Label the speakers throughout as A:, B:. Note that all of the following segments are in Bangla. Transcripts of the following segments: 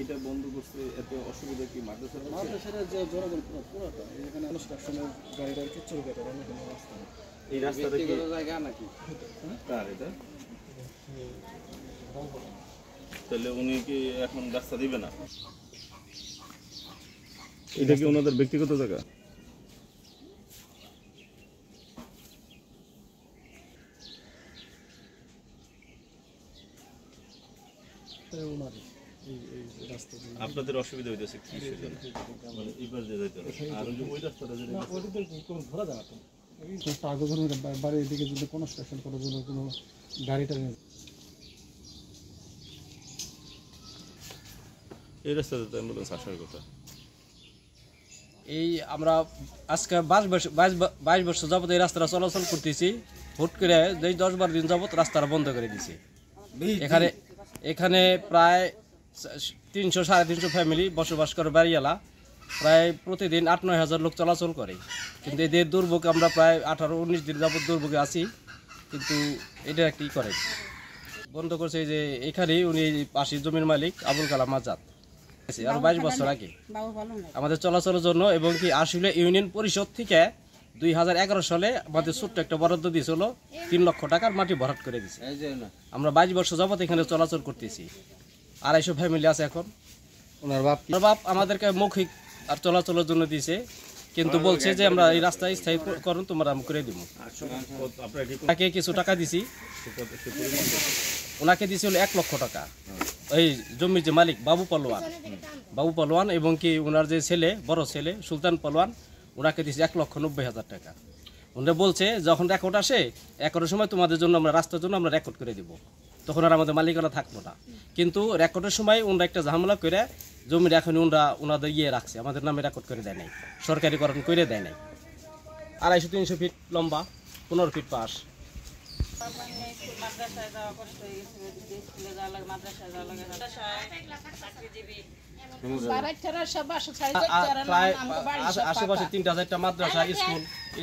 A: এটা বন্ধ করতে এত অসুবিধা কি মাদ্রাসার
B: যে জনগণ পুরোটা এখানে কনস্ট্রাকশনের গাড়িটা কিচ্ছু বেটার অন্য কোনো রাস্তা নেই।
A: এই রাস্তাটা কি জায়গা নাকি কার এটা? তাহলে উনি কি এখন রাস্তা দিবে না? এটা কি ওনাদের ব্যক্তিগত জায়গা? আপনাদের অসুবিধা হইতেছে কি সেজন্য? মানে এইবার যে যাইতে আর ওই রাস্তাটা যে
B: ওইটা কোনো ধরা যায় না তো। আগে ধরুন বাড়ির দিকে যদি কনস্ট্রাকশন করার জন্য কোনো গাড়িটা
A: এই রাস্তাতে তো অ্যাম্বুলেন্স আসার কথা।
C: এই আমরা আজকে 22 বছর যাবত এই রাস্তাটা চলাচল করতেছি, হুট করে এই 10-12 দিন যাবত রাস্তাটা বন্ধ করে দিছে। এখানে প্রায় 300-350 ফ্যামিলি বসবাস করে বাড়িওয়ালা, প্রায় প্রতিদিন 8-9 হাজার লোক চলাচল করে। কিন্তু এদের দুর্ভোগ আমরা প্রায় 18-19 দিন যাবত দুর্ভোগে আছি, কিন্তু এটা কি করে বন্ধ করছে। যে এখানেই উনি পাশের জমির মালিক আবুল কালাম আজাদ আরো 22 বছর আগে আমাদের চলাচলের জন্য, এবং কি আসলে ইউনিয়ন পরিষদ থেকে 2011 সালে আমাদের ছোট্ট একটা বরাদ্দ দিয়েছিল 3 লক্ষ টাকার মাটি ভরাট করে দিয়েছে। আমরা 22 বছর যাবত এখানে চলাচল করতেছি। 250 ফ্যামিলি আছে এখন। ওনার বাপ আমাদেরকে মৌখিক আর চলাচলের জন্য দিয়েছে, কিন্তু বলছে যে আমরা এই রাস্তায় স্থায়ী করুন, তোমরা আমি করে দিব। তাকে কিছু টাকা দিছি, ওনাকে দিয়েছিল 1 লক্ষ টাকা। এই জমির যে মালিক বাবু পালোয়ান এবং কি ওনার যে ছেলে বড় ছেলে সুলতান পালোয়ান, ওনাকে দিয়েছে 1,90,000 টাকা। ওনারা বলছে যখন রেকর্ড আসে রেকর্ডের সময় তোমাদের জন্য আমরা রাস্তার জন্য আমরা রেকর্ড করে দিব, তখন আর আমাদের মালিকানা থাকলো না। কিন্তু রেকর্ডের সময় ওনারা একটা ঝামেলা করে জমির এখন ওনাদের রাখছে, আমাদের নামে রেকর্ড করে দেয় নাই, সরকারিকরণ করে দেয় নাই। 250-300 ফিট লম্বা, 15 ফিট পাশ।
D: মাদ্রাসায় যাওয়া কষ্ট হয়ে গেছে, স্কুলে যাওয়া লাগে, মাদ্রাসায় যাওয়া লাগে, চাকরিজীবী
C: আশেপাশে 3-4টা মাদ্রাসা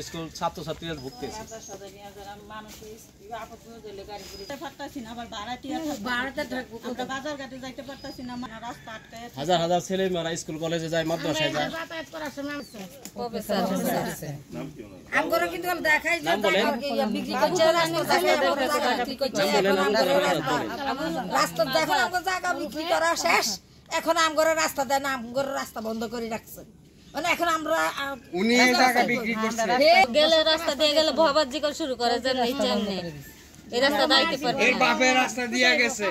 C: স্কুল ছাত্রছাত্রীরা ভুগতেছে। হাজার হাজার ছেলে মেয়েরা স্কুল কলেজে যায়, মাদ্রাসায় যায়।
E: এখন আমগরে রাস্তা দেয় না, আমগরে রাস্তা বন্ধ করে রাখছে। মানে এখন আমরা
F: উনি এই জায়গা বিক্রি করছে,
D: গেলে রাস্তা দিয়ে গেলে ভবাজি করে শুরু করে যে এই রাস্তা দাইতে পারবে,
F: এই বাপের রাস্তা দিয়ে গেছে।